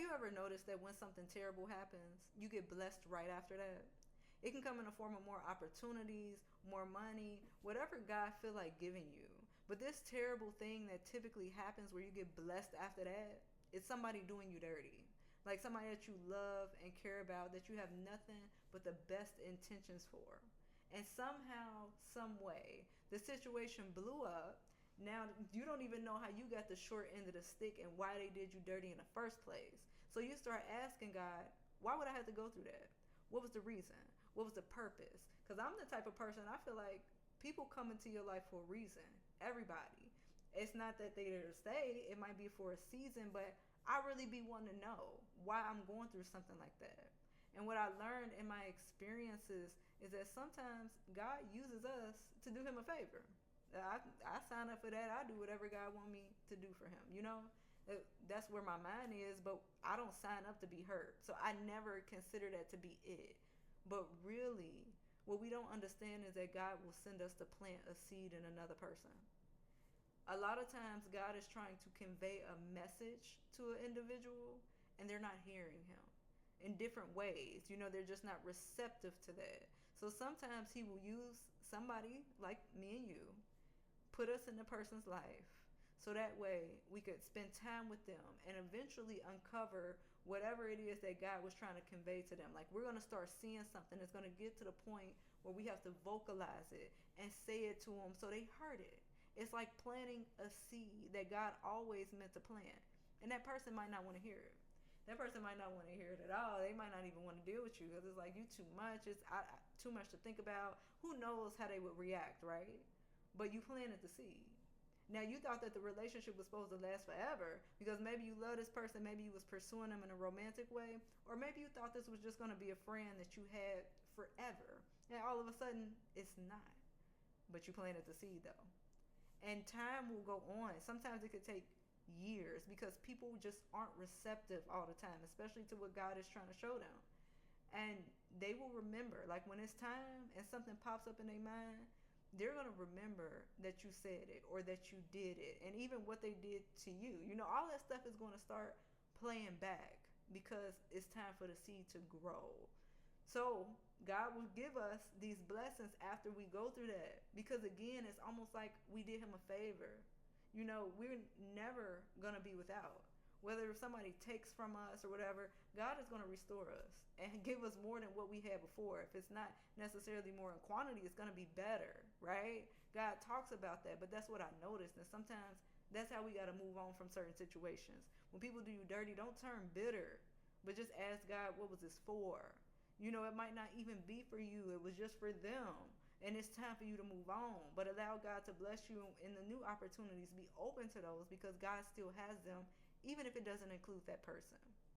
you ever noticed that when something terrible happens, you get blessed right after that? It can come in the form of more opportunities, more money, whatever God feel like giving you. But this terrible thing that typically happens where you get blessed after that, it's somebody doing you dirty. Like somebody that you love and care about, that you have nothing but the best intentions for. And somehow, some way, the situation blew up. Now you don't even know how you got the short end of the stick and why they did you dirty in the first place. So you start asking God, why would I have to go through that? What was the reason? What was the purpose? Because I'm the type of person, I feel like people come into your life for a reason. Everybody. It's not that they're there to stay. It might be for a season, but I really be wanting to know why I'm going through something like that. And what I learned in my experiences is that sometimes God uses us to do him a favor. I sign up for that. I do whatever God want me to do for him. That's where my mind is, but I don't sign up to be hurt. So I never consider that to be it. But really, what we don't understand is that God will send us to plant a seed in another person. A lot of times, God is trying to convey a message to an individual, and they're not hearing him in different ways. They're just not receptive to that. So sometimes he will use somebody like me and you, put us in the person's life, so that way we could spend time with them and eventually uncover whatever it is that God was trying to convey to them. Like, we're going to start seeing something that's going to get to the point where we have to vocalize it and say it to them so they heard it. It's like planting a seed that God always meant to plant, and that person might not want to hear it. That person might not want to hear it at all. They might not even want to deal with you because it's like, you too much. It's too much to think about. Who knows how they would react, right? But you planted the seed. Now, you thought that the relationship was supposed to last forever because maybe you love this person, maybe you was pursuing them in a romantic way, or maybe you thought this was just going to be a friend that you had forever. And all of a sudden, it's not. But you planted the seed, though. And time will go on. Sometimes it could take years because people just aren't receptive all the time, especially to what God is trying to show them. And they will remember, like when it's time and something pops up in their mind, they're going to remember that you said it or that you did it, and even what they did to you. All that stuff is going to start playing back because it's time for the seed to grow. So God will give us these blessings after we go through that, because again, it's almost like we did him a favor. We're never going to be without. Whether somebody takes from us or whatever, God is going to restore us and give us more than what we had before. If it's not necessarily more in quantity, it's going to be better, right? God talks about that, but that's what I noticed. And sometimes that's how we got to move on from certain situations. When people do you dirty, don't turn bitter, but just ask God, what was this for? It might not even be for you. It was just for them. And it's time for you to move on. But allow God to bless you in the new opportunities. Be open to those because God still has them, even if it doesn't include that person.